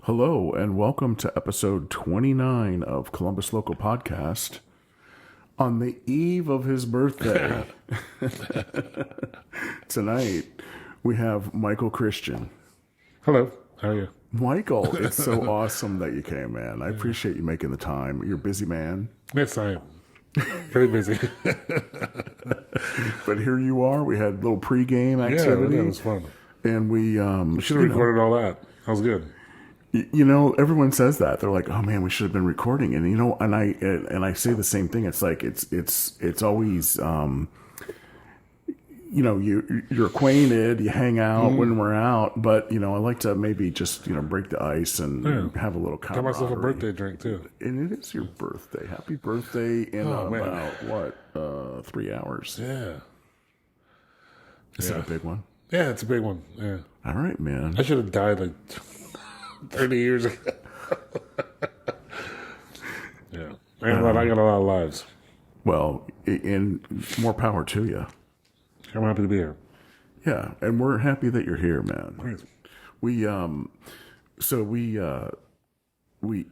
Hello, and welcome to episode 29 of Columbus Local Podcast. On the eve of his birthday, tonight, we have Michael Christian. Hello, how are you? Michael, it's so awesome that you came, man. I appreciate you making the time. You're a busy man. Yes, I am. Very busy. But here you are. We had a little pregame activity. Yeah, it was fun. And we Should have recorded all that. That was good. You know, everyone says that. They're like, "Oh man, we should have been recording." And you know, and I say the same thing. It's like it's always you're acquainted, you hang out when we're out, but I like to maybe just break the ice and have a little Got myself a birthday drink too. And it is your birthday. Happy birthday in about 3 hours. Yeah. Is that a big one? Yeah, it's a big one. Yeah. All right, man. I should have died like 30 years ago. Yeah. I got a lot of lives. Well, and more power to you. I'm happy to be here. Yeah, and we're happy that you're here, man. Great. We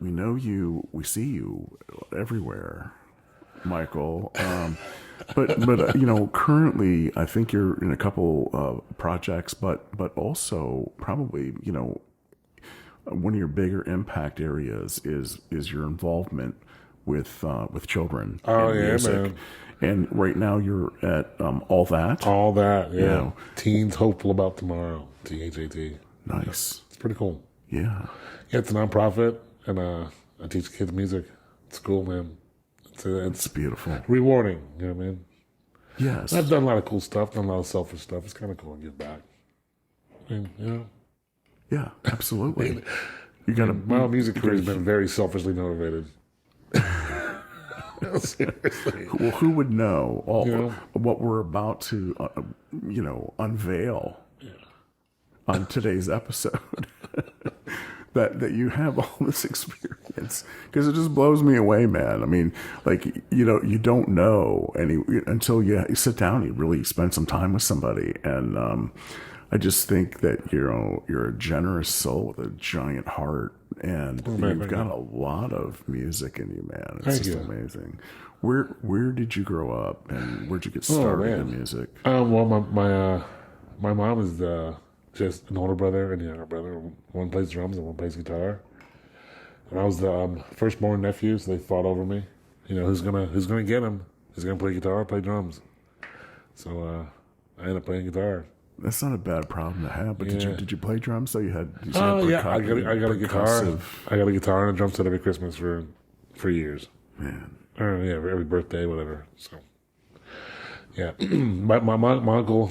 know you. We see you everywhere, Michael. But currently, I think you're in a couple projects, but also probably one of your bigger impact areas is your involvement with children. Oh and yeah, music. man. And right now you're at All That. All that, yeah. Yeah. Teens Hopeful About Tomorrow, THAT. Nice. It's pretty cool. Yeah. Yeah, it's a nonprofit, and I teach kids music. It's cool, man. It's beautiful. Rewarding, you know what I mean? Yes. I've done a lot of cool stuff, done a lot of selfish stuff. It's kind of cool to give back. I mean, Yeah, absolutely. You got to. My music career has been very selfishly motivated. Seriously. Well, who would know what we're about to, unveil on today's episode? that you have all this experience, because it just blows me away, man. I mean, like you don't know until you sit down and you really spend some time with somebody, and I just think that you're a generous soul with a giant heart, and you've got a lot of music in you, man. It's just amazing. Where did you grow up, and where'd you get started in music? Well, my mom is just an older brother and a younger brother. One plays drums and one plays guitar. And I was the firstborn nephew, so they fought over me. Who's gonna get him? Who's gonna play guitar or play drums? So I ended up playing guitar. That's not a bad problem to have. But did you play drums? So you had. Oh yeah, I got a guitar. I got a guitar and a drum set every Christmas for years. Man. Every birthday, whatever. So yeah, my uncle,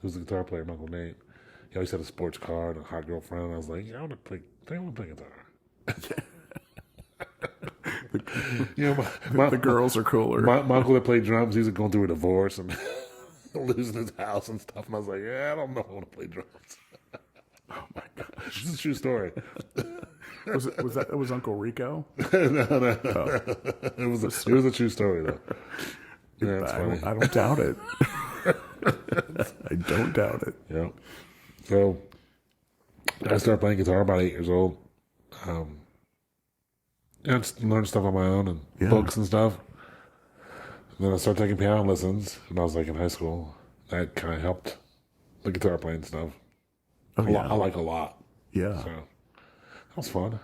who's the guitar player, my Uncle Nate. He always had a sports car and a hot girlfriend. And I was like, I want to play guitar. The girls are cooler. My uncle that played drums, he was going through a divorce and losing his house and stuff. And I was like, I don't know if I want to play drums. Oh my gosh, this is a true story. It was Uncle Rico? No. Oh. It was a true story though. Yeah, it's funny. I don't doubt it. I don't doubt it. Yeah. So I started playing guitar about 8 years old. And I just learned stuff on my own and books and stuff. And then I started taking piano lessons when I was like in high school. That kind of helped the guitar playing stuff. I like a lot. Yeah. So that was fun.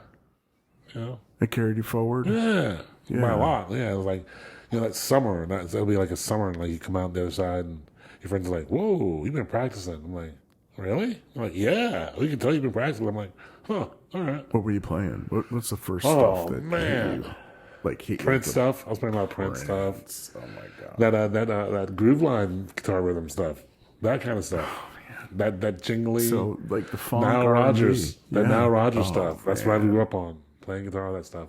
It carried you forward? Yeah. By a lot. Yeah. It was like, that summer, and it'll be like a summer, and like you come out the other side, and your friends are like, "Whoa, you've been practicing." I'm like, "Really?" I'm like, "Yeah, we can tell you've been practicing." I'm like, "Huh, all right." What were you playing? What's the first stuff that man. hit you? Prince stuff. I was playing a lot of Prince stuff. Oh my god. That groove line guitar rhythm stuff. That kind of stuff. Oh, man. That jingly. So like the funk Nile Rodgers. That Nile Rodgers stuff. That's what I grew up on. Playing guitar, all that stuff.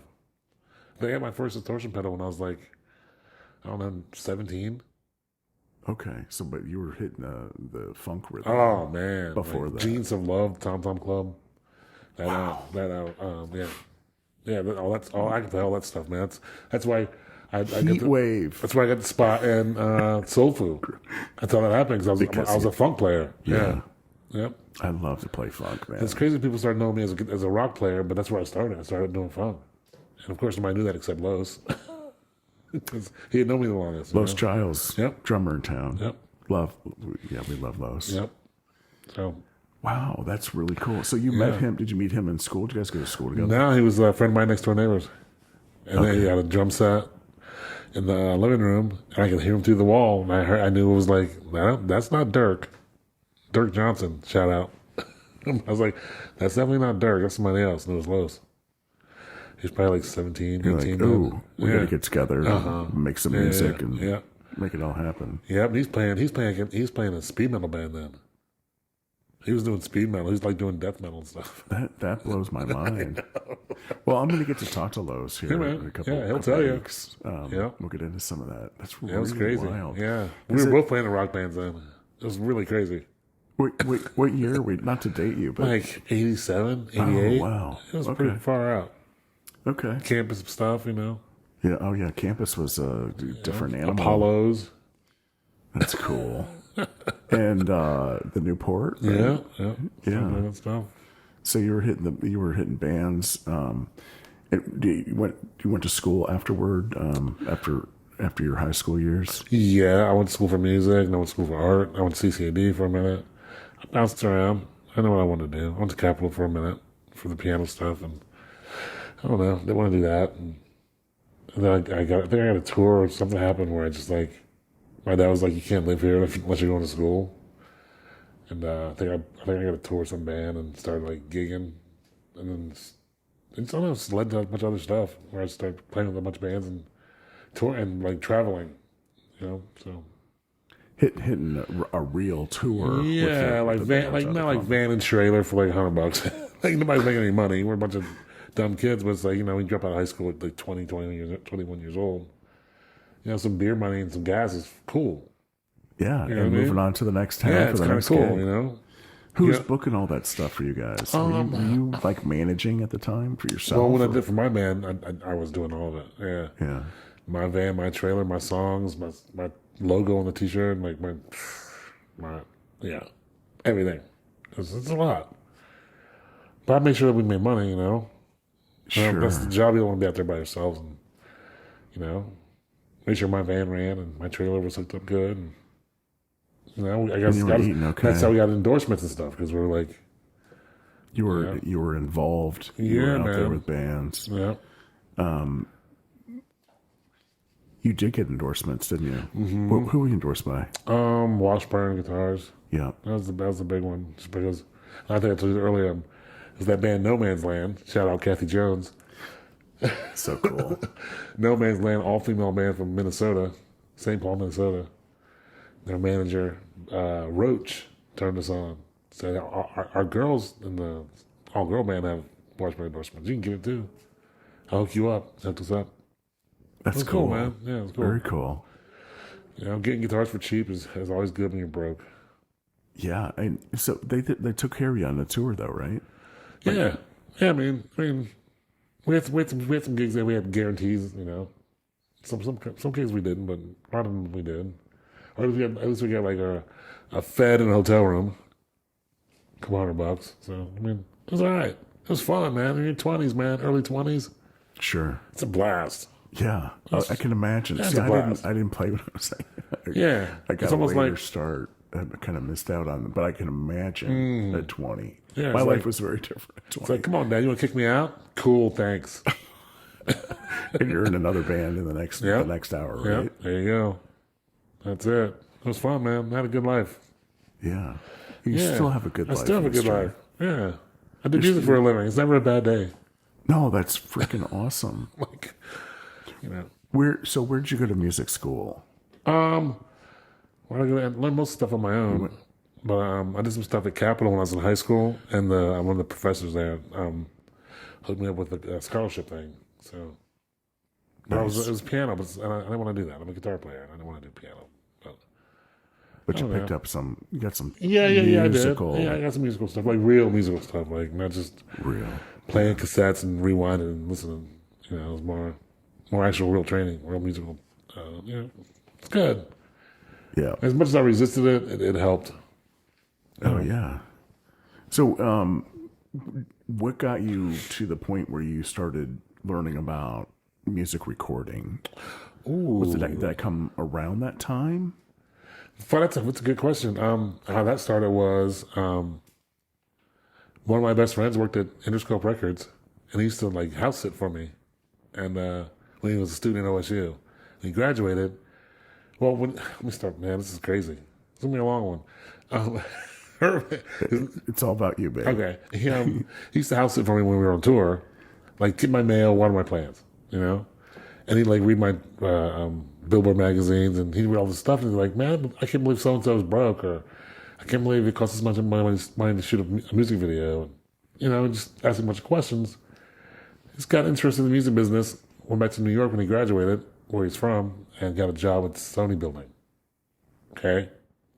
But I got my first distortion pedal when I was like, I don't know, 17. Okay, so but you were hitting the funk rhythm. Oh man! Before that, Genes of Love, Tom Tom Club. All that's all I can tell. All that stuff, man. That's why Heat Wave. That's why I got the spot in Soul Food. That's how that happened because I was a funk player. Yeah. Yep. I love to play funk, man. It's crazy people start knowing me as a rock player, but that's where I started. I started doing funk. And of course, nobody knew that except Los. Because he had known me the longest. Los Giles, Yep. drummer in town. Yep. We love Los. Yep. So Wow, that's really cool. So you met him? Did you meet him in school? Did you guys go to school together? now he was a friend of mine next door neighbors. And then he had a drum set in the living room, and I could hear him through the wall. And I knew it was like, no, that's not Dirk. Dirk Johnson, shout out. I was like, that's definitely not Dirk. That's somebody else. And it was Los. He's probably like 17, You're 18. like, ooh, we got to get together, make some music, and yeah. make it all happen. Yep, he's playing a speed metal band then. He was doing speed metal. He was like doing death metal and stuff. That blows my mind. Well, I'm going to get to talk to Los here man. in a couple. Yeah, he'll tell you. Weeks. Yep. We'll get into some of that. That's really That was crazy. wild. Yeah, we were both playing in rock bands then. It was really crazy. Wait, what year? Not to date you, but Like 87, 88. Oh, wow. It was Okay. pretty far out. okay. Campus stuff, you know. Yeah. Oh, yeah. Campus was a different animal. Apollos. That's cool. And the Newport. Right? Yeah. Yeah. That stuff. So you were hitting bands. You went to school afterward after your high school years. Yeah, I went to school for music, and I went to school for art. I went to CCAD for a minute. I bounced around. I know what I wanted to do. I went to Capitol for a minute for the piano stuff, and I don't know. They want to do that, and then I think I got a tour or something happened where I just like my dad was like, "You can't live here unless you're going to school." And I think I got a tour with some band and started like gigging, and then it's almost led to a bunch of other stuff where I started playing with a bunch of bands and tour and like traveling, you know. So Hitting a real tour. yeah, like van and trailer for like $100. Like nobody's making any money. We're a bunch of dumb kids, but it's like, you know, we drop out of high school at like 21 years old. You know, some beer money and some gas is cool. Yeah, You know and what I mean? moving on to the next town Yeah, for it's the kind of next cool, gig. you know. Who's Yeah. booking all that stuff for you guys? Were you like managing at the time for yourself? Well, when I or- did for my band, I was doing all of it. Yeah. Yeah. My van, my trailer, my songs, my logo on the t-shirt, like my everything. It's a lot. But I make sure that we make money, you know. Sure. That's the job. You don't want to be out there by yourselves, and you know, make sure my van ran and my trailer was hooked up good. And, you know, I guess you were eating okay. that's how we got endorsements and stuff because we're like, You were involved. You were Yeah, out there man. with bands. yeah, You did get endorsements, didn't you? Mm-hmm. Who were you endorsed by? Washburn Guitars. Yeah. That was the big one. Just because I think I told you earlier, it was that band No Man's Land. Shout out Kathy Jones. So cool. No Man's Land, all female band from Minnesota, St. Paul, Minnesota. Their manager, Roach, turned us on. Said our girls in the all girl band have Washburn endorsements. You can get it too. I'll hook you up. Hook us up. That's It's cool, cool, man. Yeah, it's cool. Very cool. You know, getting guitars for cheap is always good when you're broke. Yeah, and so they took care of you on the tour, though, right? Yeah. I mean, we had some gigs that we had guarantees. You know, some gigs we didn't, but a lot of them we did. Or at least we got like a fed and a hotel room. Couple $100. So I mean, it was all right. It was fun, man. In your 20s, man, early 20s, Sure. it's a blast. Yeah, I can imagine. That's See, a blast. I didn't play when I was like, Yeah, I got it's a almost later like start. I kind of missed out on them, but I can imagine at 20. Yeah, My it's life like- was very different at it's 20. like, come on, Dad, you want to kick me out? Cool, thanks. And you're in another band in the next hour, Yeah, right? there you go. That's it. It was fun, man. I had a good life. Yeah. You Yeah. still have a good life. I still have a in this good job. life. Yeah. I do music for a living. It's never a bad day. No, that's freaking awesome. Like, you know. Where'd you go to music school? Well, I learned most stuff on my own. But I did some stuff at Capitol when I was in high school, and one of the professors there hooked me up with a scholarship thing. So, but Nice. it was piano, but I didn't want to do that. I'm a guitar player, and I didn't want to do piano. But you Oh, picked yeah. up you got some Yeah, musical, I did. Yeah, I got some musical stuff, like real musical stuff, like not just real. playing cassettes and rewinding and listening. You know, it was more actual real training, real musical. You know, it's good. Yeah. As much as I resisted it, it helped. Oh, yeah. So, what got you to the point where you started learning about music recording? Ooh, Did that come around that time? that's a good question. How that started was one of my best friends worked at Interscope Records, and he used to like house sit for me. And when he was a student at OSU, when he graduated. Well, let me start, man. This is crazy. It's gonna be a long one. Um, It's all about you, babe. okay, he used to house sit for me when we were on tour, like get my mail, water my plants, and he'd like read my Billboard magazines, and he'd read all this stuff, and he's like, man, I can't believe so and so is broke, or I can't believe it costs this much money to shoot a music video, and just asking a bunch of questions. He's got interested in the music business. Went back to New York when he graduated, where he's from, and got a job at the Sony building. Okay?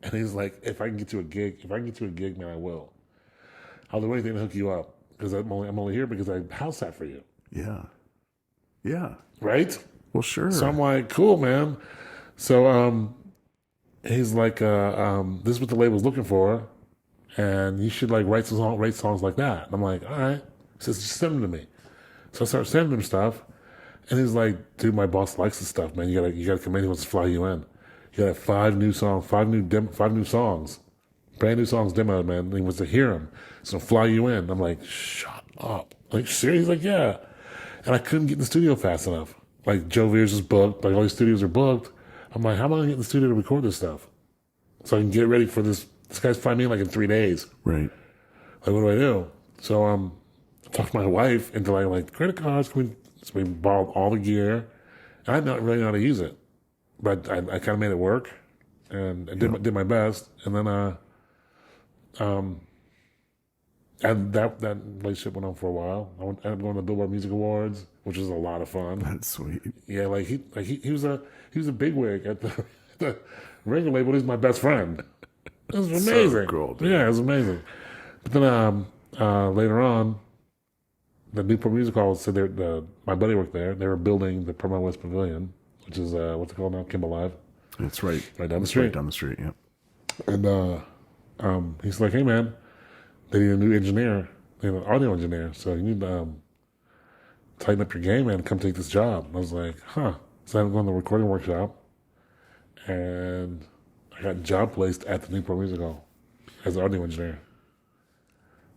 And he's like, if I can get you a gig, man, I will. I'll do anything to hook you up. Because I'm only here because I house sat for you. Yeah. Yeah. Right? Well, sure. So I'm like, cool, man. So he's like, this is what the label's looking for, and you should like write songs like that. And I'm like, all right. He says, just send them to me. So I start sending him stuff. And he's like, dude, my boss likes this stuff, man. You gotta come in. He wants to fly you in. You gotta have 5 new songs, 5 new songs, brand new songs demoed, man. And he wants to hear them. So I'll fly you in. I'm like, shut up. Like, serious? He's like, yeah. And I couldn't get in the studio fast enough. Like, Joe Veers is booked. Like, all these studios are booked. I'm like, how am I gonna get in the studio to record this stuff? So I can get ready for this. This guy's flying me in like in 3 days. Right. Like, what do I do? So I talked to my wife into like credit cards. So we borrowed all the gear. And I didn't really know how to use it, but I kind of made it work, and I did my best. And then and that relationship went on for a while. I ended up going to the Billboard Music Awards, which was a lot of fun. That's sweet. Yeah, he was a bigwig at the record label. He's my best friend. It was amazing. So cool, dude. Yeah, it was amazing. But then later on, the Newport Music Hall said my buddy worked there. They were building the Paramount West Pavilion, which is what's it called now, Kimball Live. It's right down the street. Right down the street. Yeah. And he's like, hey man, they need a new engineer, they need an audio engineer, so you need to tighten up your game, man. Come take this job. And I was like, huh. So I'm going to the recording workshop, and I got job placed at the Newport Music Hall as an audio engineer.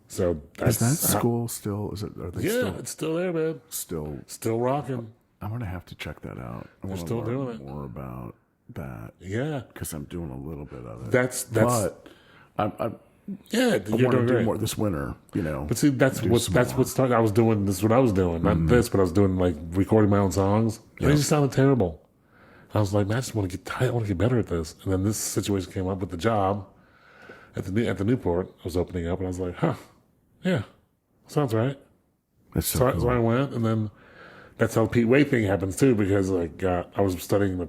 So Is that school still? Is it? Are they yeah, it's still there, man. still Rocking. I'm gonna have to check that out. I want to still learn doing it. more about that Yeah, because I'm doing a little bit of it. that's But I yeah. You're want to doing do great. more this winter. But see, that's what started. I was doing this. Is what I was doing, not this, but I was doing like recording my own songs. And it just sounded terrible. I was like, man, I just want to get tight. I want to get better at this. And then this situation came up with the job at the Newport. I was opening up, and I was like, huh, yeah, sounds right. That's so So cool. I went, and then that's how Pete Way thing happens too, because like I was studying the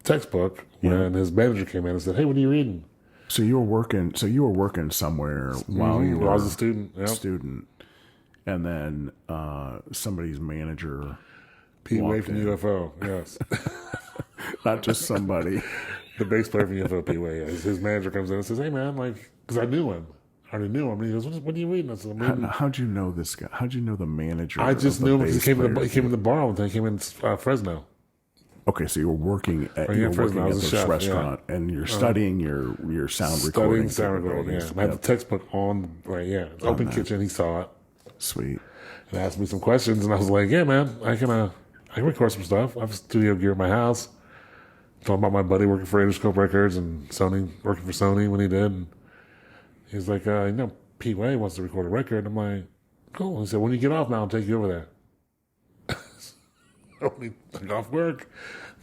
textbook when his manager came in and said, hey, what are you reading? So you were working. So you were working somewhere while you Well, were I was a student. Yep. student, and then somebody's manager, Pete Way walked from in. UFO. Yes. not just somebody. The bass player from UFO, Pete Way. His manager comes in and says, hey, man, like, because I knew him. I already knew him. And he goes, what are you reading? I said, I'm reading. How'd you know this guy? How'd you know the manager? I just of the knew him because bass he came player? in the bar all the time. He came in Fresno. Okay, so you were working at yeah, you were Fresno. working I at was a this chef, restaurant, and you're studying your sound recording. Studying sound recording, yeah. capabilities. I had Yep. the textbook on, right, yeah. Open kitchen, he saw it. Sweet. And asked me some questions, and I was like, yeah, man, I can record some stuff. I have studio gear at my house. Talking about my buddy working for Interscope Records and Sony, working for Sony when he did. And he's like, Pete Way wants to record a record. I'm like, cool. He said, when you get off now, I'll take you over there. So he took off work,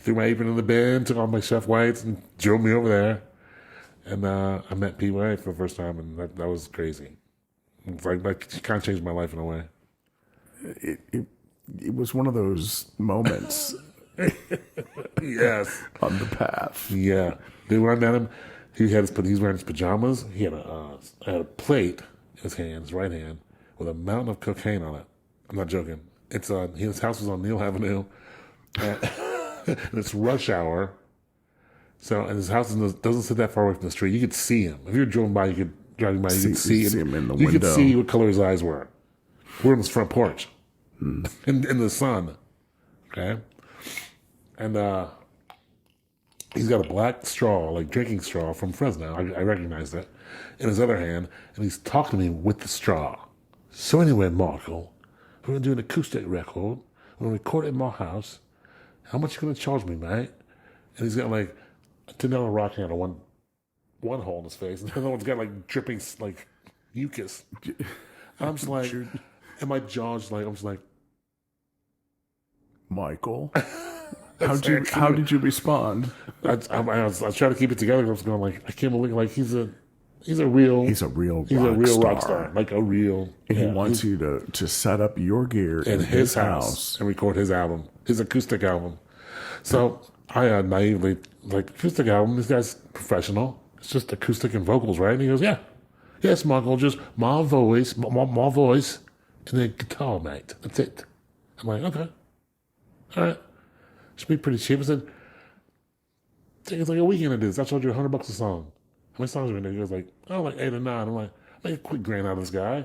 threw my apron in the bin, took off my chef whites, and drove me over there. And I met Pete Way for the first time, and that was crazy. It's like that kind of changed my life in a way. It was one of those moments Yes. on the path. Yeah. Dude, when I met him, he's wearing his pajamas. He had a plate in his hand, his right hand, with a mountain of cocaine on it. I'm not joking. His house was on Neal Avenue, and it's rush hour. So, and his house doesn't sit that far away from the street. You could see him. If you were driving by, you could driving by. You could see him in the you window. could see what color his eyes were. We're on his front porch, in the sun. Okay, and he's got a black straw, like drinking straw from Fresno. I recognize that in his other hand, and he's talking to me with the straw. So anyway, Marco, we're gonna do an acoustic record. We're gonna record it in my house. How much you gonna charge me, mate? And he's got like a $10 rock handle, one hole in his face, and the other one's got like dripping like mucus. I'm just like, and my jaw's like, I'm just like, Michael, how did you respond? I was trying to keep it together. I was going like, I can't believe like he's a real rock star, like a real. And he wants you to set up your gear in his house and record his album, his acoustic album. So I naively like, acoustic album. This guy's professional. It's just acoustic and vocals, right? And he goes, yeah, yes, Michael, just my voice, my voice, and then guitar, mate. That's it. I'm like, okay, all right. Should be pretty cheap. I said, it's like a weekend to do this. I charge you $100 a song. How many songs are in there? He goes like, oh, like 8 or 9. I'm like, make a quick grand out of this guy.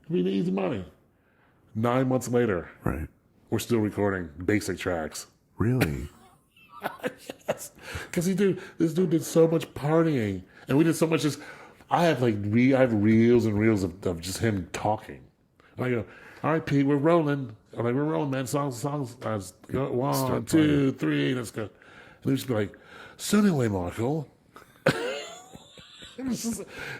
It'll be easy money. 9 months later, Right. we're still recording basic tracks. Really? Yes, because this dude did so much partying, and we did so much. Just I have reels and reels of just him talking. And I go, all right, Pete, we're rolling. I'm like, we're rolling, man. Songs. Go, 1, 2, 3, let's go. And he just be like, so anyway, Michael.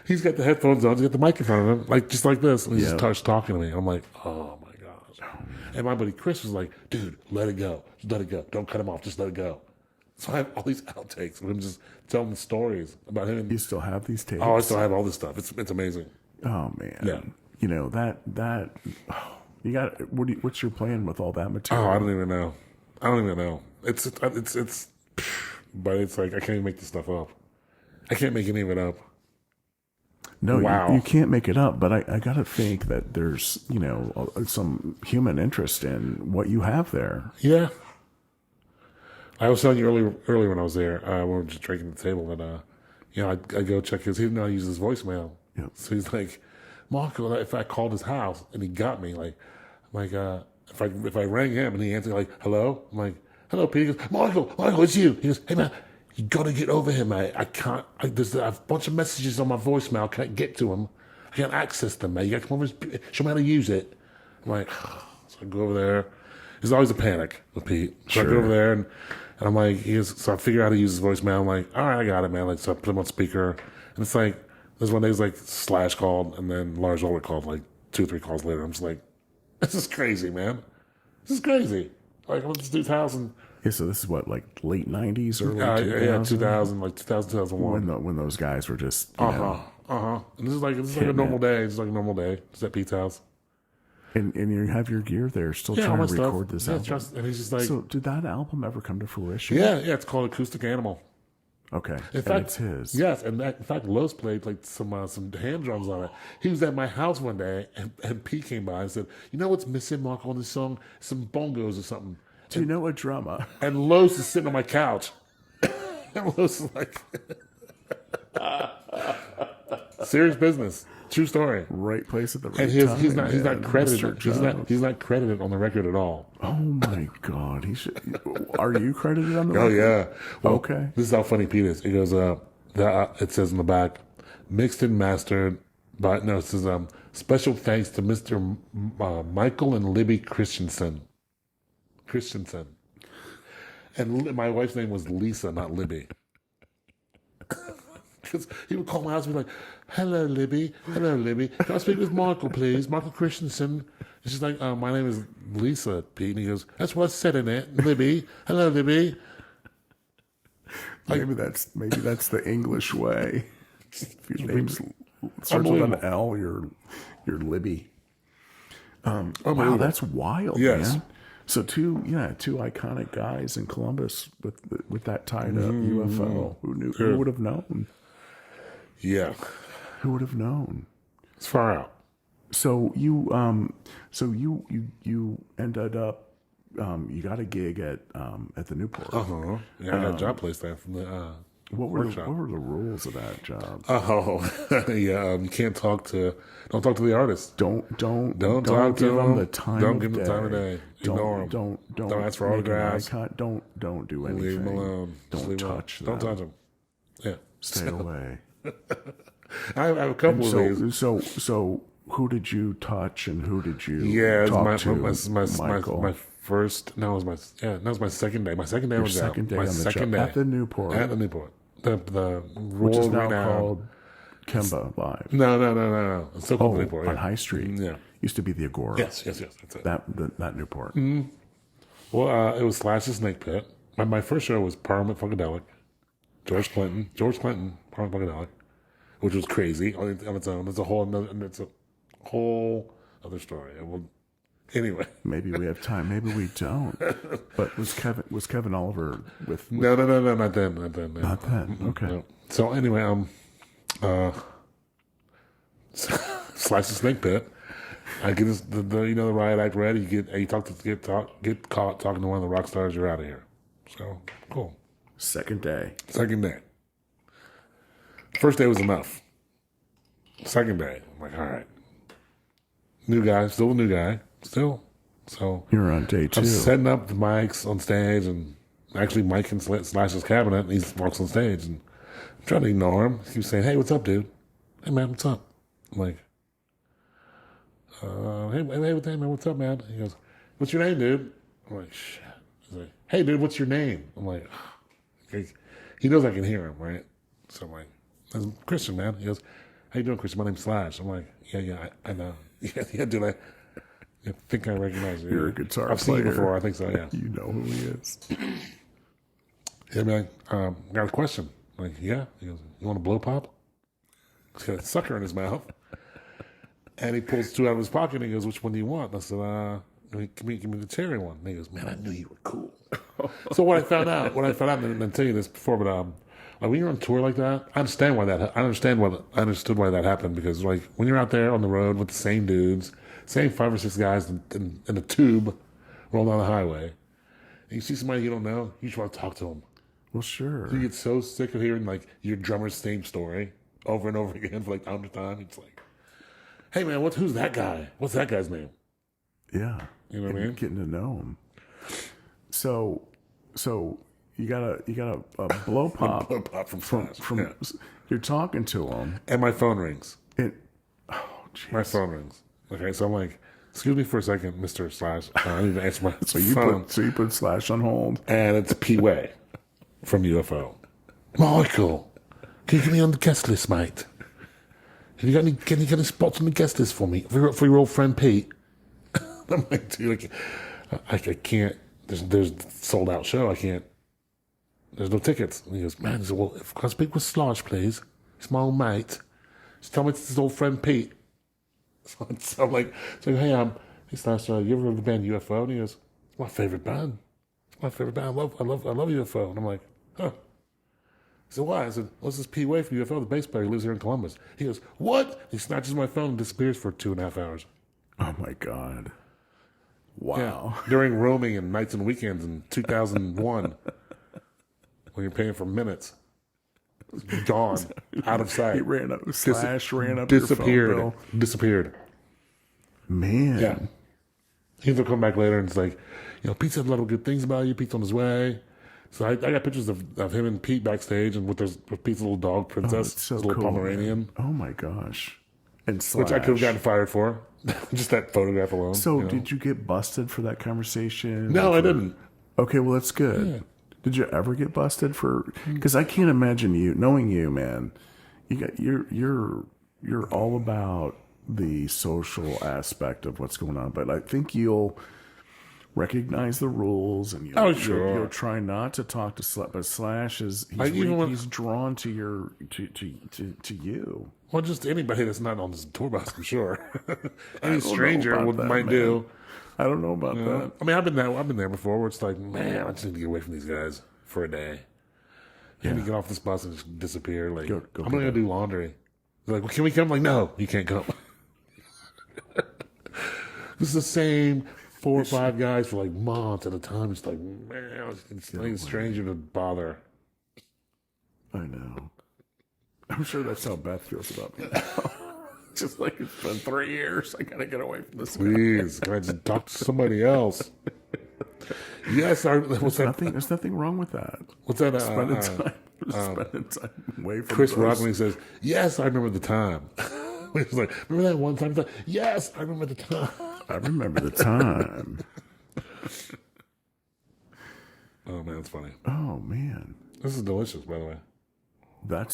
He's got the headphones on, he's got the mic in front of him, like just like this, and he just starts talking to me. I'm like, oh my gosh. And my buddy Chris was like, dude, let it go. Just let it go. Don't cut him off. Just let it go. So I have all these outtakes of him just telling stories about him. You still have these tapes? Oh, I still have all this stuff. It's amazing. Oh man. Yeah. You know that you got. What's your plan with all that material? Oh, I don't even know. It's but it's like I can't even make this stuff up. I can't make any of it up. No, Wow. you can't make it up. But I gotta think that there's some human interest in what you have there. Yeah. I was telling you earlier when I was there, we were just drinking at the table, and I go check his. He didn't know I use his voicemail. Yeah. So he's like, Marco, if I called his house and he got me, like, I'm like, if I rang him and he answered like, hello, I'm like, hello, Pete. He goes, Michael, it's you. He goes, hey man, you gotta get over here, mate. I can't. There's a bunch of messages on my voicemail. I can't get to them. I can't access them, mate. You gotta come over and show me how to use it. I'm like, so I go over there. There's always a panic with Pete. So I go over there and I'm like, so I figure out how to use his voicemail. I'm like, all right, I got it, man. Like, so I put him on speaker, and it's like, there's one day it's like Slash called, and then Lars Ulrich called like 2 or 3 calls later. I'm just like, this is crazy, man. This is crazy. Like, I'm at this dude's house and. Yeah, so this is what, like late '90s, early 2000s? 2000, like 2000, 2001. When those guys were just And this is like a normal day. It's like a normal day. It's at Pete's house. And you have your gear there, still Yeah, all trying my to stuff. record this Yeah, album. and he's just like, So did that album ever come to fruition? yeah, it's called Acoustic Animal. Okay. In fact, it's his. Yes, and in fact, Los played like some hand drums on it. He was at my house one day, and Pete came by and said, "You know what's missing, Mark, on this song? Some bongos or something." Do you know a drummer? And Los is sitting on my couch, and Los is like, serious business, true story. Right place at the right And time. he's not credited. Mr. He's not credited on the record at all. Oh my God! Are you credited on the? Oh record? yeah. Well, Okay. This is how funny Pete is. It goes. It says in the back, mixed and mastered by. No, it says special thanks to Mr. Michael and Libby Christensen. And my wife's name was Lisa, not Libby. Because he would call my house and be like, hello, Libby. Can I speak with Michael, please? Michael Christensen. And she's like, my name is Lisa, Pete. And he goes, that's what I said in it. Libby. Hello, Libby. Maybe that's the English way. If your name's starts with an L, you're Libby. Wow, that's wild, Yes. man. So two iconic guys in Columbus with that tied up UFO. Who knew? Who would have known? Yeah. Who would have known? It's far out. So you ended up you got a gig at the Newport. Yeah, I got a job placed there from the workshop. What were the rules of that job? Oh, yeah. You can't don't talk to the artist. Don't Don't talk talk give to them them. the time. Don't of give them the time of day. Ignore them. Don't ask for make an autographs. eye con- Don't do anything. Leave them alone. Just Don't leave 'em alone. touch them. Don't touch them. Yeah. Stay away. I have a couple of these. So who did you touch and who did you Yeah, talk my to? Michael. first. No, it was my second day. My second day was second day my on the second job day at the Newport, At the Newport, the which is world now renowned. called Kemba Live. No. It's still called the Newport. On Yeah. High Street. Yeah. Used to be the Agora. Yes. That's it. That Newport. Well, it was Slash's Snake Pit. My first show was Parliament Funkadelic. George Clinton, Parliament Funkadelic, which was crazy on its own. It's a whole other story. Anyway. Maybe we have time. Maybe we don't. But was Kevin Oliver with No, not then. not then? Okay. No. So anyway, Slash's Snake Pit. I get the riot act ready. You get caught talking to one of the rock stars. You're out of here. So cool. Second day. Second day. First day was enough. Second day, I'm like, all right. New guy, still a new guy, still. So You're on day 2. I'm setting up the mics on stage, and actually Mike in Slash's cabinet, and he walks on stage, and I'm trying to ignore him. He was saying, "Hey, what's up, dude? Hey, man, what's up?" I'm like, hey, man, what's up, man? He goes, "What's your name, dude?" I'm like, shit. He's like, "Hey, dude, what's your name?" I'm like, okay. He knows I can hear him, right? So I'm like, "I'm Christian, man." He goes, "How you doing, Christian? My name's Slash." I'm like, yeah, I know. Yeah, dude, I think I recognize you. You're a guitar I've seen you player. before. I think so, yeah. You know who he is. Yeah, man, got a question. I'm like, yeah. He goes, "You want a blow pop?" He's got a sucker in his mouth. And he pulls 2 out of his pocket, and he goes, "Which one do you want?" And I said, give me the cherry one. And he goes, "Man, I knew you were cool." So what I found out, and I'll tell you this before, but like when you're on tour like that, I understood why that happened, because like when you're out there on the road with the same dudes, same 5 or 6 guys in a tube rolling down the highway, and you see somebody you don't know, you just want to talk to them. Well, sure. You get so sick of hearing like your drummer's same story over and over again for like 100 times. It's like, "Hey man, who's that guy? What's that guy's name?" Yeah. You know what I mean? Getting to know him. So you got a blow pop Blow pop from Slash. Yeah. you're talking to him. And my phone rings. Oh, jeez. My phone rings. Okay, so I'm like, "Excuse me for a second, Mr. Slash. I need to answer my So you phone." put Slash on hold. And it's P-Way from UFO. "Michael, can you get me on the guest list, mate? Can you get any spots on the guest list for me? For your old friend Pete?" I'm like, "Dude, I can't. There's sold out show. I can't. There's no tickets." And he goes, "Man," he said, "well, if I speak with Slash, please. It's my old mate. Just tell me it's his old friend Pete." So I'm like, "Hey, Slash, you ever heard of the band UFO?" And he goes, "It's my favorite band. It's my favorite band. I love UFO." And I'm like, "Huh." He said, "Why?" I said, "Well, this is P. Way from UFO, the bass player. He lives here in Columbus." He goes, "What?" He snatches my phone and disappears for 2.5 hours. Oh my God. Wow. Yeah. During roaming and nights and weekends in 2001, when you're paying for minutes. Gone. Out of sight. He ran up. Slash ran up. Disappeared. Your phone bill. Disappeared. Man. Yeah. He'll come back later and it's like, "Pete said a lot of good things about you. Pete's on his way." So I got pictures of him and Pete backstage, and with Pete's little dog, Princess, It's so his little cool, Pomeranian, man. Oh my gosh. And Slash. which I could have gotten fired for. Just that photograph alone. So did you get busted for that conversation? No, I didn't. Okay, well that's good. Yeah. Did you ever get busted for? Because I can't imagine you, knowing you, man. You're all about the social aspect of what's going on, but I think you'll recognize the rules and you'll try not to talk to Slash. But Slash is he's drawn to your to you. Well, just anybody that's not on this tour bus, I'm sure. Any don't stranger know about that, might man. do. I don't know about that. I mean, I've been there before, where it's like, man, I just need to get away from these guys for a day. I need to get off this bus and just disappear. Like, Go I'm gonna go do laundry. They're like, "Well, can we come?" I'm like, "No, you can't come." This is the same 4 or 5 guys for like months at a time. It's like, man, it's like a stranger to bother. I know. I'm sure that's how Beth feels about me now. Just like it's been 3 years. I gotta get away from this. Please, can I just talk to somebody else? Yes, what's that? There's nothing wrong with that. What's that? Spending time away from Chris those. Rock when he says, "Yes, I remember the time." He's like, "Remember that one time?" He's like, "Yes, I remember the time." I remember the time. Oh man, that's funny. Oh man, This is delicious, by the way. that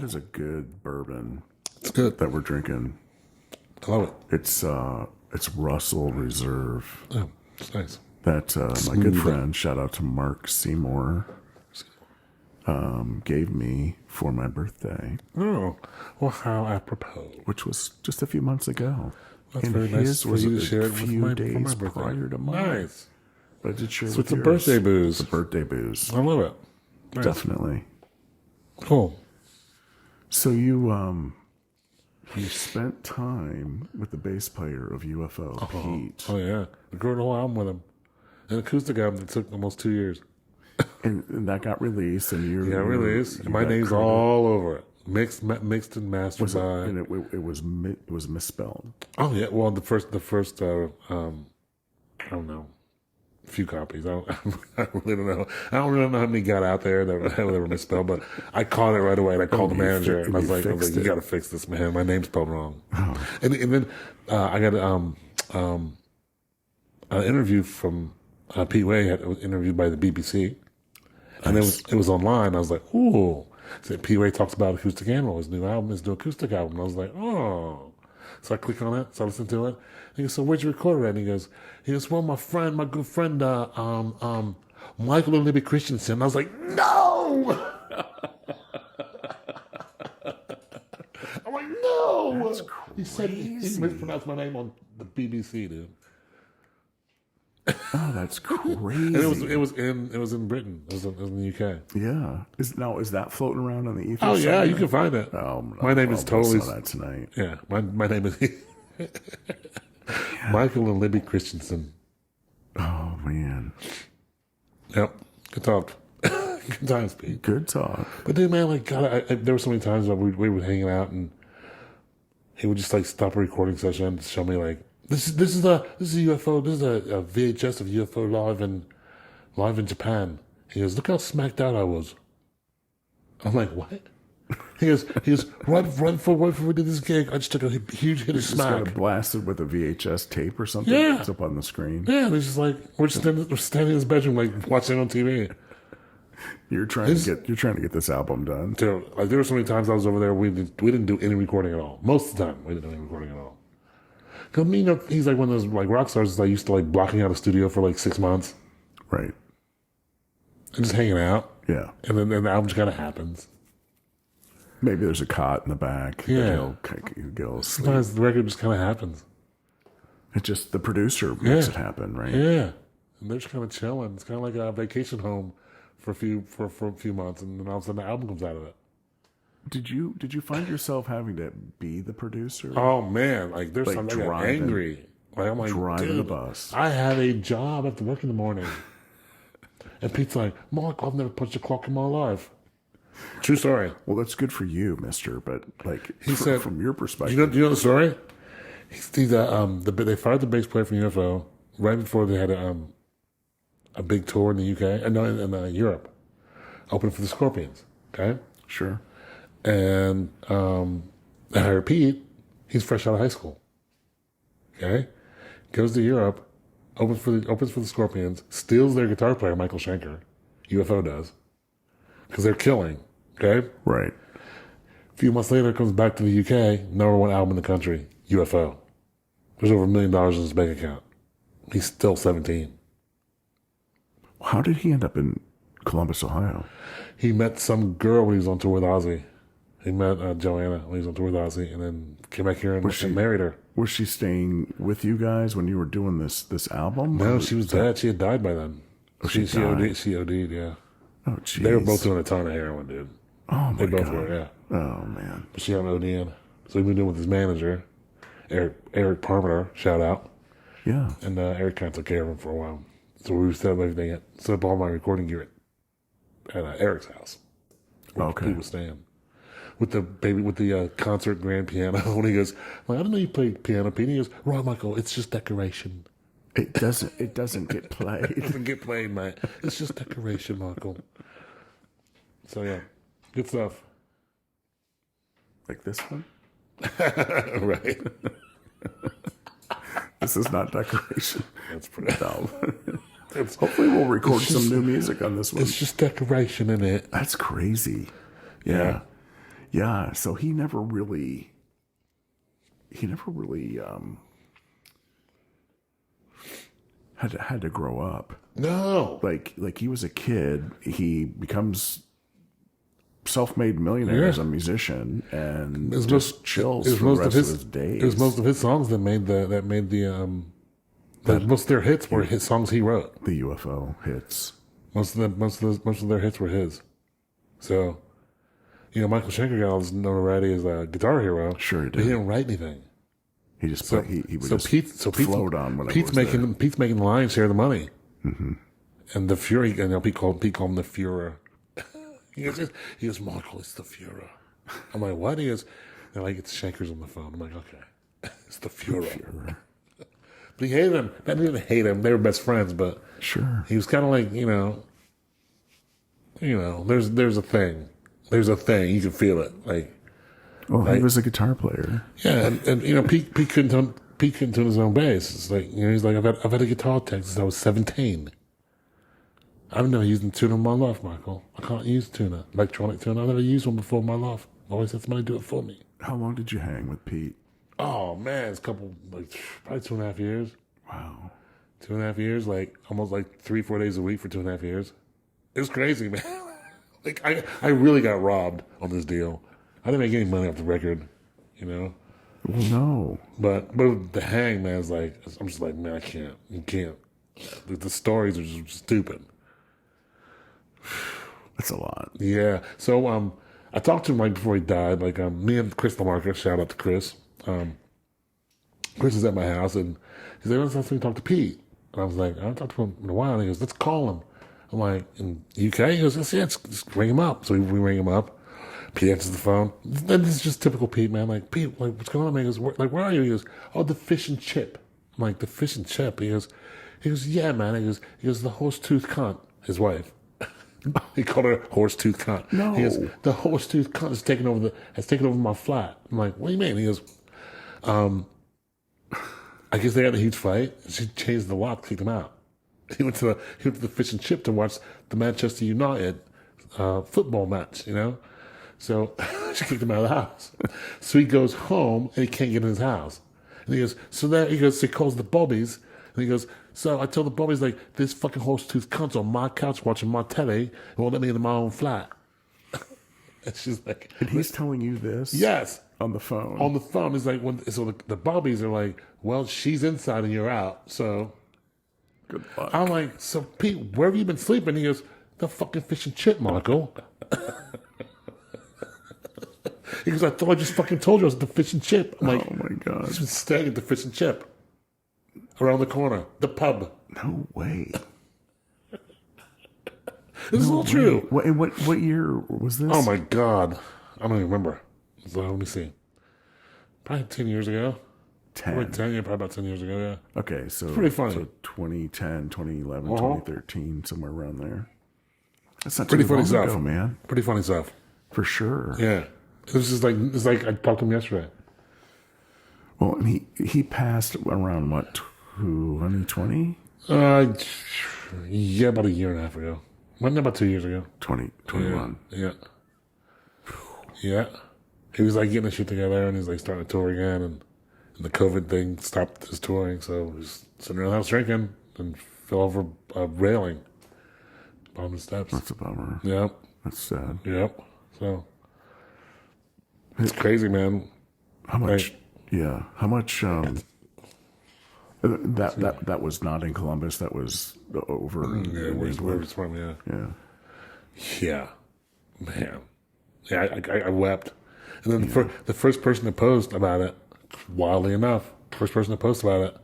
is a good bourbon It's good. that we're drinking. I love it. It's Russell Reserve. Oh, it's nice. That my good friend, shout out to Mark Seymour, gave me for my birthday, Oh, well, how apropos. which was just a few months ago. That's and very nice his for was you a to share it with few for days my birthday. prior to mine. Nice. But I did share So with it's a yours. birthday booze. The birthday booze, I love it. Nice. definitely. Cool. So you spent time with the bass player of UFO, Pete, Oh yeah, I wrote a whole album with him, an acoustic album that took almost 2 years. and that got released, and you Yeah, it really is. you And my got name's credit. all over it. Mixed and mastered Was it, by. and it was misspelled. Oh yeah, well the first I don't know, a few copies. I really don't know. I don't really know how many got out there that they were misspelled, but I caught it right away. And I called the you manager and I was like, fixed "You it. got to fix this, man. My name's spelled wrong." And then I got an interview from Pete Way. Was interviewed by the BBC, and it was online. I was like, "Ooh." So Pete Way talks about Acoustic Animal, his new album, his new acoustic album. And I was like, "Oh." So I click on it, so I listen to it. He goes, "So where'd you record it at?" And he goes, "Well, my good friend, Michael and Libby Christensen." I was like, "No!" I'm like, "No!" That's He said he mispronounced my name on the BBC, dude. Oh, that's crazy. And it was in Britain. It was in the UK. Yeah. Is that floating around on the ether? Oh yeah, somewhere? you can find it. My name is I'll totally. listen to that tonight. Yeah, my name is Michael and Libby Christensen. Oh man, Yep. Good talk. Good times, Pete. good talk. But dude, man, like, God, there were so many times that we were hanging out, and he would just like stop a recording session and show me like, this is a UFO. This is a VHS of UFO live in Japan. He goes, "Look how smacked out I was." I'm like, "What?" He goes, right before we did this gig, I just took a huge hit of Just got smack. blasted with a VHS tape or something. Yeah. It's up on the screen. Yeah, and it's just like we're standing in his bedroom, like watching it on TV. You're trying to get this album done. Dude, like there were so many times I was over there, we didn't do any recording at all. Most of the time, we didn't do any recording at all. Cause he's like one of those like rock stars that used to like blocking out a studio for like 6 months Right. and just hanging out, Yeah. and then the album just kind of happens. Maybe there's a cot in the back. Yeah. That he'll go sleep. Sometimes the record just kind of happens. It's just the producer makes Yeah. it happen, right? Yeah, and they're just kind of chilling. It's kind of like a vacation home for a few months, and then all of a sudden the album comes out of it. Did you find yourself having to be the producer? Oh man, like there's Like something I got driving- angry. Like I'm like, driving dude, the bus. I have a job. I have to work in the morning. And Pete's like, "Mark, I've never punched a clock in my life." True story. Well, that's good for you, Mister. But like, He said, from your Do perspective, you know the story? They fired the bass player from UFO right before they had a big tour in the UK and in Europe, opening for the Scorpions. Okay, sure. and they hired Pete. He's fresh out of high school. Okay, goes to Europe, opens for the Scorpions, steals their guitar player Michael Schenker. UFO does because they're killing. Okay, Right. a few months later, comes back to the UK, #1 album in the country, UFO. There's over $1 million in his bank account. He's still 17. How did he end up in Columbus, Ohio? He met some girl when he was on tour with Ozzy. He met Joanna when he was on tour with Ozzy, and then came back here and married her. Was she staying with you guys when you were doing this album? No, Or- she was dead. She had died by then. she died. She OD'd, yeah. Oh, jeez. They were both doing a ton of heroin, dude. Oh my They both god. were, yeah. Oh man. But she had an OD. So he moved in with his manager, Eric Parmenter, shout out. Yeah. And Eric kind of took care of him for a while. So we set up everything, set up all my recording gear at Eric's house. where Okay. Pete was staying. With the concert grand piano. And he goes, I didn't know you played piano, Pete. And he goes, right, Michael, it's just decoration. It doesn't get It played. doesn't get played, mate. It's just decoration, Michael. So yeah, good stuff. Like this one. Right. This is not decoration. That's pretty. No. It's, Hopefully, we'll record some new music on this one. it's just decoration in it. That's crazy. Yeah. Yeah. So he never really had to grow up. No. Like he was a kid. He becomes self-made millionaire as a musician and just chills for the rest of his days. It was most of his songs that made most of their hits were his songs he wrote. The UFO hits. Most of their hits were his. So, Michael Schenker got all his notoriety as a guitar hero. Sure he But he did. didn't write anything. He just he would just Pete float on whenever Pete's it was making Pete's making the lion's share of the money. Mm-hmm. And the Fury, Pete called him the Führer. he goes, Michael, it's the Führer. I'm like, what? He goes, they're like, it's Schenker's on the phone. I'm like, okay, it's the Führer. But he hated him. I didn't hate him. They were best friends, but Sure. he was kind of like, there's a thing. There's a thing. You can feel it. Like, Well, he was a guitar player. yeah, and Pete couldn't tune his own bass. It's like, he's like, I've had a guitar tech since I was 17. I've never used a tuner in my life, Michael. I can't use a tuner, electronic tuner. I've never used one before in my life. I always had somebody do it for me. How long did you hang with Pete? Oh man, it's a couple, like probably 2.5 years. Wow. 2.5 years, like almost like 3-4 days a week for 2.5 years. It was crazy, man. Like I really got robbed on this deal. I didn't make any money off the record, Well, no. But the hang, man, is like, I'm just like, man, I can't. You can't. The stories are just stupid. That's a lot. Yeah. So I talked to him right before he died. Like me and Chris LaMarca, shout out to Chris. Chris is at my house and he's like, let's talk to Pete. And I was like, I haven't talked to him in a while. And he goes, let's call him. I'm like, in UK? He goes, let's ring him up. So we ring him up. Pete answers the phone. Then this is just typical Pete, man. Like, Pete, like, what's going on, man? He goes, where are you? He goes, oh, the fish and chip. I'm like, the fish and chip? He goes, yeah, man. He goes, the horse tooth cunt, his wife. He called her horse tooth cunt. No. He goes, the horse tooth cunt has taken over my flat. I'm like, what do you mean? He goes, I guess they had a huge fight. She changed the lock, kicked him out. He went to the fish and chip to watch the Manchester United football match, So she kicked him out of the house. So he goes home and he can't get in his house. And he goes, so he calls the Bobbies. And he goes, so I tell the Bobbies, like, this fucking horse tooth cunt's on my couch watching my telly and won't let me into my own flat. And she's like, And he's telling you this? yes. On the phone. On the phone. He's like, so the Bobbies are like, well, she's inside and you're out. So Good luck. I'm like, so Pete, where have you been sleeping? He goes, the fucking fish and chip, Michael. He goes, I thought I just fucking told you I was at the fish and chip. I'm like, Oh my God. he's been staying at the fish and chip around the corner, the pub. No way. This is all true. What year was this? Oh my God. I don't even remember. So let me see. Probably 10 years ago. 10. Probably 10, yeah, probably about 10 years ago, yeah. Okay, so pretty funny. So 2010, 2011, Uh-huh. 2013, somewhere around there. That's not Pretty too funny long stuff. ago, man. Pretty funny stuff. For sure. Yeah. It's like I talked to him yesterday. Well, and he passed around what, 2020? Yeah, about a year and a half ago. Well, about 2 years ago. 2021. Yeah. Yeah. He was like getting his shit together and he's like starting to tour again and the COVID thing stopped his touring, so he's sitting around the house drinking and fell over a railing. Bottom of the steps. That's a bummer. Yep. That's sad. Yep. So it's crazy, man. How much? Yeah. How much? That was not in Columbus. That was over. Yeah, in where's England. it's from, yeah. Yeah. Yeah. Man. Yeah, I wept. And then the first person to post about it, wildly enough, first person to post about it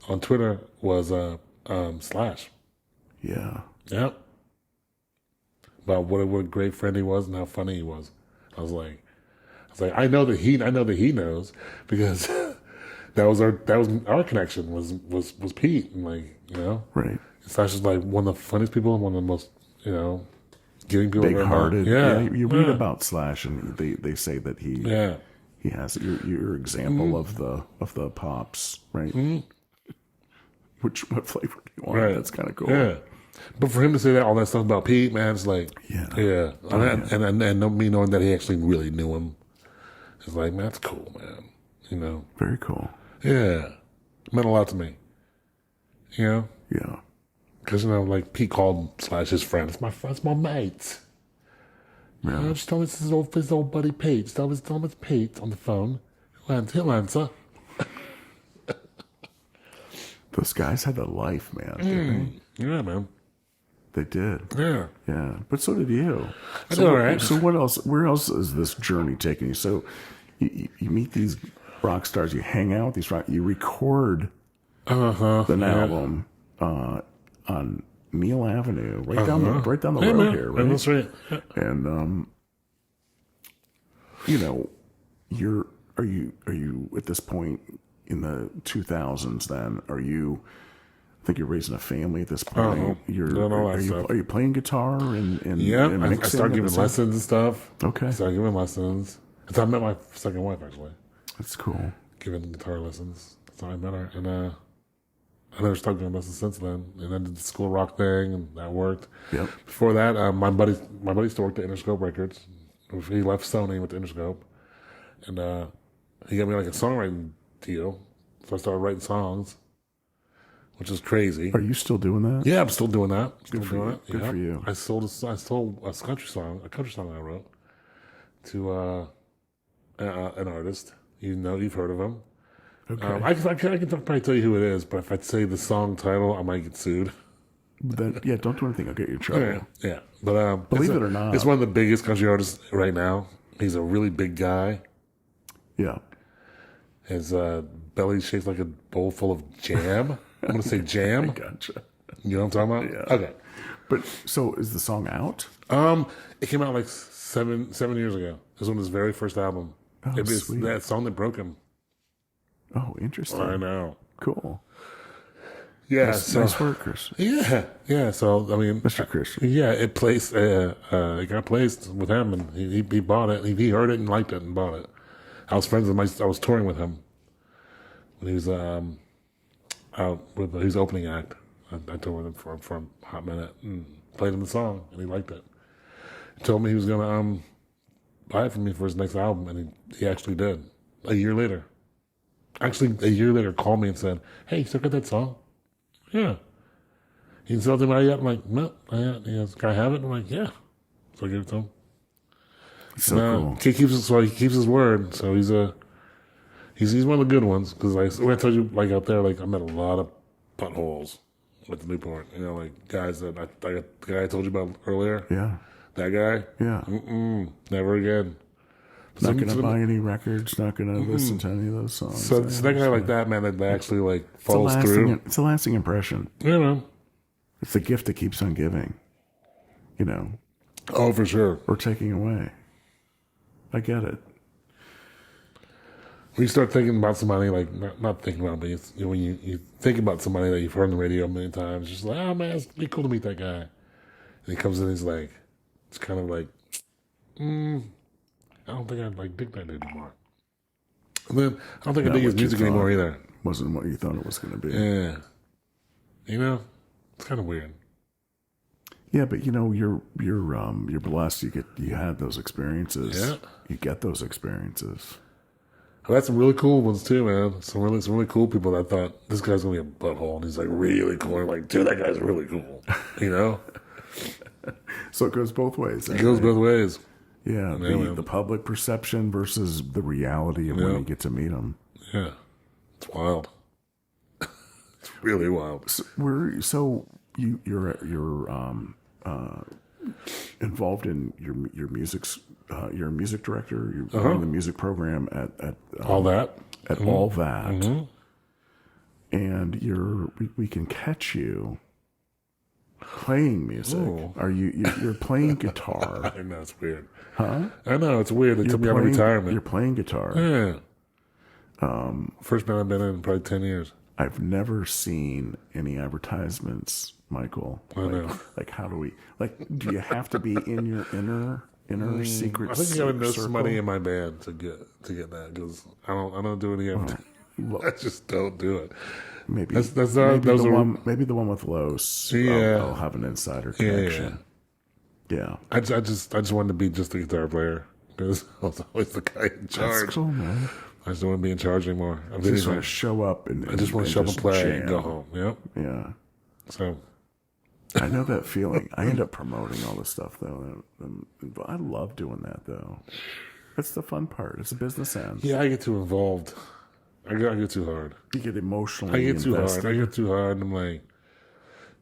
on Twitter was Slash. Yeah. Yep. about what a great friend he was and how funny he was. I was like, I know that he knows because that was our connection was Pete, and like, you know, Right. Slash is like one of the funniest people and one of the most, you know, giving people. Big hearted. Yeah. You read about Slash, and they say that he has your example of the pops, right? What flavor do you want? Right. That's kind of cool. Yeah. But for him to say that all that stuff about Pete, man, it's like, yeah. And me knowing that he actually really knew him, it's like, man, that's cool, man. You know, Very cool. yeah, it meant a lot to me. You know, Yeah. because you know, like Pete called Slash his friend. It's my mate. Yeah. You know, just tell him it's his old buddy Pete. Just tell him it's Pete on the phone. He'll answer. Those guys had a life, man. Didn't Yeah, man. they? They did. Yeah. Yeah, but so did you. I did all right. So what else? Where else is this journey taking you? So you meet these rock stars. You hang out with these rock. You record an album on Neil Avenue, right down the road here, right? That's right. Yeah. And you know, are you at this point in the 2000s? Then are you? I think you're raising a family at this point. Are you playing guitar and Yeah, and I mixing started at giving the same- lessons and stuff. Okay, I started giving lessons. That's how I met my second wife, actually. that's cool. Giving guitar lessons. That's how I met her. And I never stopped giving lessons since then. And then did the school rock thing, and that worked. Yep. Before that, my buddy still worked at Interscope Records. He left Sony with Interscope. And he got me like a songwriting deal. So I started writing songs, which is crazy. Are you still doing that? Yeah, I'm still doing that. Still for doing you. it. Good Yep. for you. I sold a country song that I wrote to an artist. You've heard of him. Okay. I can probably tell you who it is, but if I say the song title, I might get sued. Then don't do anything. I'll get you in trouble. Yeah. But Believe it or not, it's one of the biggest country artists right now. He's a really big guy. Yeah. His belly shaped like a bowl full of jam. I'm going to say jam. Gotcha. You know what I'm talking about? Yeah. Okay. But so is the song out? It came out like seven years ago. It was on his very first album. Oh, It was sweet. that song that broke him. Oh, interesting. I know. Cool. Yeah. Nice work, Chris. Yeah. So I mean, Mr. Christian. yeah, it placed. It got placed with him, and he bought it. He heard it and liked it and bought it. I was friends with I was touring with him when he was out with his opening act. I toured with him for a hot minute and played him the song, and he liked it. He told me he was gonna buy it for me for his next album, and he actually did. A year later, called me and said, "Hey, you still got that song?" Yeah. He sold it yet? I'm like, "No, not yet." He goes, "Can I have it?" I'm like, "Yeah." So I gave it to him. So cool. He keeps his word. So he's one of the good ones. Because when I told you, like out there, like I met a lot of buttholes with the Newport. You know, like guys that the guy I told you about earlier. Yeah. That guy. Yeah. Never again. Not going to buy any records. Not going to listen to any of those songs. So that guy like that, man, that actually like follows through. It's a lasting impression. You know. It's the gift that keeps on giving. You know. Oh, for sure. Or taking away. I get it. When you start thinking about somebody, like, not thinking about, but when you think about somebody that you've heard on the radio a million times, it's just like, oh man, it'd be cool to meet that guy. And he comes in, he's like, it's kind of like, I don't think I'd like dig that dude anymore. And then I don't think I dig his music anymore either. Wasn't what you thought it was going to be. Yeah. You know, it's kind of weird. Yeah, but you know, you're blessed. You had those experiences. Yeah. You get those experiences. I've had some really cool ones too, man. Some really cool people that thought this guy's gonna be a butthole, and he's like really cool. And like, dude, that guy's really cool. You know. So it goes both ways. It goes both ways. Yeah, the public perception versus the reality of when you get to meet them. Yeah, it's wild. It's really wild. So you're involved in your music's. You're a music director. You're running the music program at All That. At All That, and we can catch you playing music. Ooh. Are you're playing guitar? I know, it's weird. Huh? I know, it's weird. They took me out of retirement. You're playing guitar. Yeah. First band I've been in probably 10 years. I've never seen any advertisements, Michael. I know. Like, how do we? Like, do you have to be in your inner secret? I think you gotta know circle? somebody in my band to get that, because I don't do any of it. I just don't do it. Maybe That's maybe the one with Los. Yeah. I'll have an insider connection. Yeah. I just wanted to be just a guitar player, because I was always the guy in charge. That's cool, man. I just don't want to be in charge anymore. I just want to show up and I just want to show up and play jam. and go home. Yep. Yeah. So I know that feeling. I end up promoting all this stuff though. I love doing that though. That's the fun part. It's a business end. yeah, I get too involved. I get too hard. You get emotionally I get too invested. hard. I get too hard. And I'm like,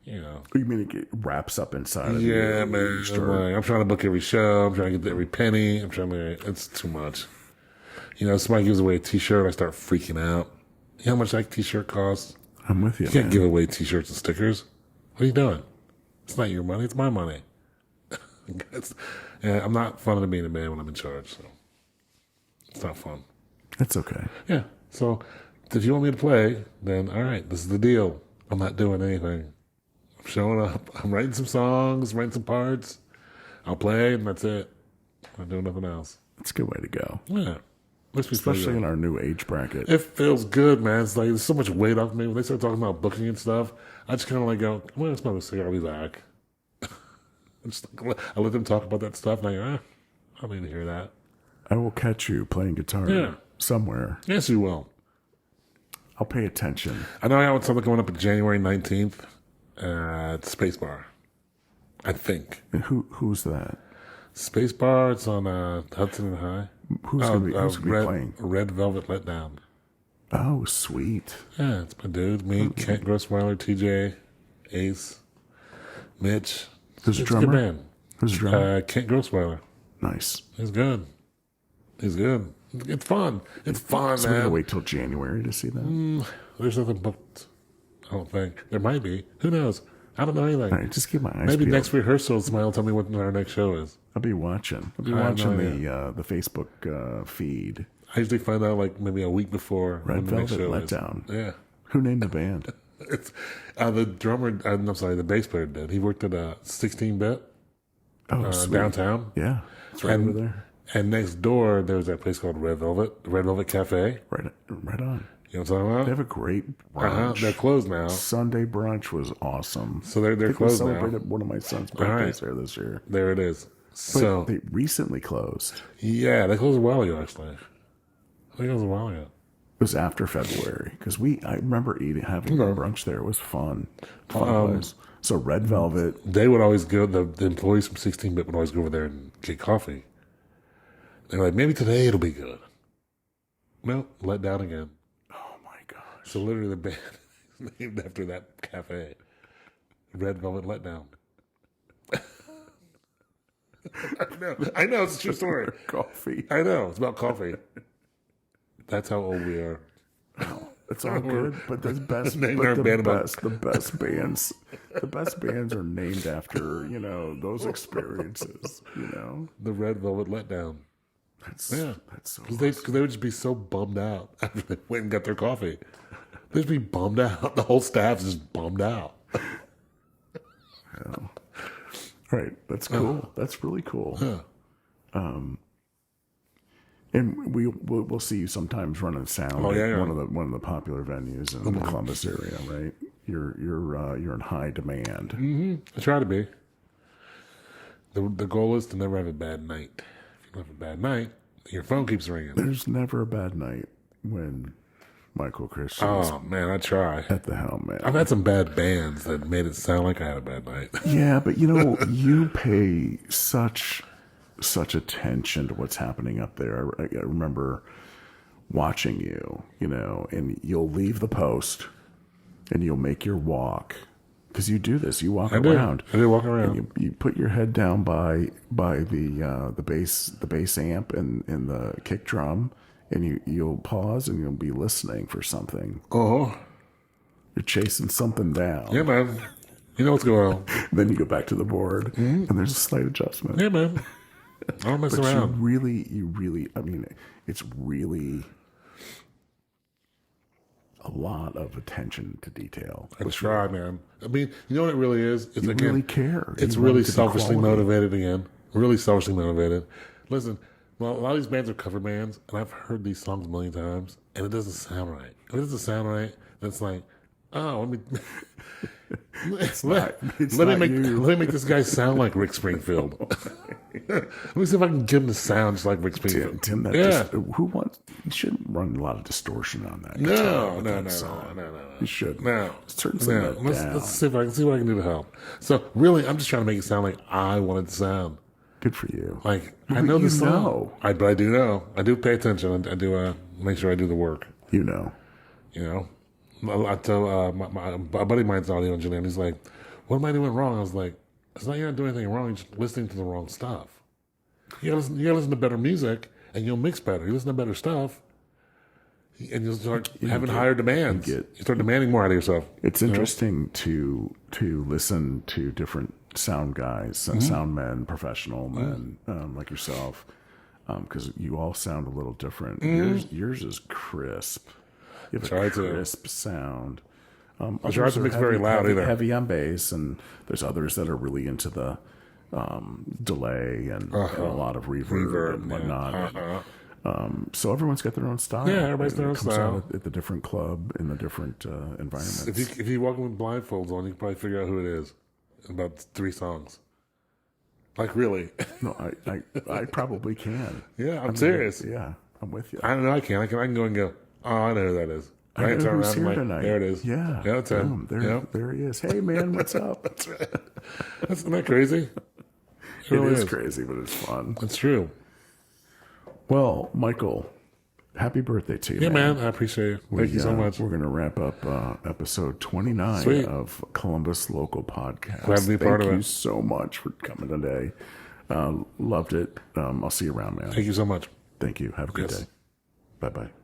You mean it wraps up inside of you? yeah, man. You start- I'm trying to book every show. I'm trying to get every penny. It's too much. Somebody gives away a T-shirt, I start freaking out. You know how much that T-shirt costs? I'm with you. You can't man. give away T-shirts and stickers. What are you doing? It's not your money. It's my money. I'm not fun to be in a band when I'm in charge. So it's not fun. It's okay. Yeah. So if you want me to play, then all right, this is the deal. I'm not doing anything. I'm showing up. I'm writing some songs, writing some parts. I'll play, and that's it. I'm doing nothing else. It's a good way to go, Yeah. Let's be especially in our new age bracket. It feels good, man. It's like there's so much weight off me. When they start talking about booking and stuff, I just kind of like go, well, it's my mistake. I'll be back. I let them talk about that stuff, and I go, I don't need to hear that. I will catch you playing guitar Yeah. somewhere. Yes, you will. I'll pay attention. I know I have something going up on January 19th at Space Bar. I think. And who's that? Space Bar, it's on Hudson and High. Who's gonna be playing? Red Velvet Letdown. Oh, sweet. Yeah, it's my dude. Me, Kent Grossweiler, TJ, Ace, Mitch. Who's the It's a good drummer? band. Who's the drummer? Kent Grossweiler. Nice. He's good. He's good. It's fun. It's fun, So we gotta man. wait till January to see that. There's nothing booked. I don't think. There might be. Who knows? I don't know anything. All right, just keep my eyes Maybe peeled. next rehearsal, somebody will tell me what our next show is. I'll be watching. I'll be I have no watching the Facebook feed. I usually find out like maybe a week before Red when the next Velvet show Letdown. is. Yeah. Who named the band? It's the drummer. I'm sorry, the bass player did. He worked at 16-bit Oh, sweet. downtown, Yeah, it's right And- over there. and next door there was that place called Red Velvet, the Red Velvet Cafe. Right on. You know what I'm talking about? They have a great brunch. They're closed now, Sunday brunch was awesome. so they're I think we closed now. celebrated one of my son's right. birthdays there this year. There it is. But So they recently closed. yeah, they closed a while ago actually. I think it was a while ago. It was after February because I remember having brunch there. It was fun. Place. So Red Velvet. They would always go. The employees from 16-bit would always go over there and get coffee. They're like, maybe today it'll be good. No, let down again. Oh my gosh. So literally the band is named after that cafe. Red Velvet Letdown. I know, it's a true story. Coffee. I know, it's about coffee. That's how old we are. It's all good, but the best, Named but our the band about- best, the best bands, the best bands are named after those experiences. The Red Velvet Letdown. That's Yeah. that's so. Because they would just be so bummed out after they went and got their coffee. They'd just be bummed out. The whole staff's just bummed out. Right, that's cool. That's really cool. Huh. And we'll see you sometimes running sound Oh, yeah, at yeah. one of the popular venues in the Columbus area, right? You're in high demand. I try to be. The goal is to never have a bad night. If you have a bad night, your phone keeps ringing. There's never a bad night when Michael Christian is Oh man, I try. at the helm, man. I've had some bad bands that made it sound like I had a bad night. Yeah, but you pay such attention to what's happening up there. I remember watching you, and you'll leave the post and you'll make your walk because you do this. You walk around. I do walk And around. you put your head down by the bass amp and the kick drum, and you'll pause and you'll be listening for something. Oh, You're chasing something down. yeah, man. You know what's going on. Then you go back to the board, and there's a slight adjustment. Yeah, man. I don't mess But around. you really, I mean, it's really a lot of attention to detail. I try, man. I mean, you know what it really is? It's You really care. It's You want really it to be selfishly quality. motivated again. Really selfishly motivated. Listen, well, a lot of these bands are cover bands, and I've heard these songs a million times, and it doesn't sound right. If it doesn't sound right, then it's like, oh, let me It's let not me make you. let me make this guy sound like Rick Springfield. Let me see if I can get him to sound just like Rick Springfield. Tim, that yeah. who wants? You shouldn't run a lot of distortion on that. guitar No, with no, that no, song. no. You should. No, Turn some no. of that Let's down. see if I can see what I can do to help. So really, I'm just trying to make it sound like I want it to sound. Good for you. Like I know the song, know. but I do know. I do pay attention. I do make sure I do the work. You know. You know, I tell a buddy of mine's audio engineer, and he's like, "What am I doing wrong?" I was like, "It's not you're not doing anything wrong. You're just listening to the wrong stuff. You gotta listen to better music, and you'll mix better. You listen to better stuff, and you'll start having higher demands. You start demanding more out of yourself. It's interesting to listen to different sound guys and sound men, professional men like yourself, because you all sound a little different. Yours is crisp. You have Try a to. crisp sound. I try to mix very loud either. Heavy on bass, and there's others that are really into the delay and a lot of reverb and whatnot. So everyone's got their own style. Yeah, everybody's their own It comes style. out at the different club in the different environments. If you walk in with blindfolds on, you can probably figure out who it is in about 3 songs. Like really? No, I probably can. Yeah, I'm serious. Yeah, I'm with you. I don't know. I can go and go. Oh, I know who that is. I know turn who's around and here like, tonight. there it is. Yeah, Yeah, that's him. boom, Yep. there he is. Hey, man, what's up? Isn't that crazy? It really is is. crazy, but it's fun. That's true. Well, Michael, happy birthday to you, Yeah, man. I appreciate it. Thank you so much. We're going to wrap up episode 29 Sweet. of Columbus Local Podcast. Glad to be part of Thank you it. so much for coming today. Loved it. I'll see you around, man. Thank you so much. Thank you. Have a good Yes. day. Bye-bye.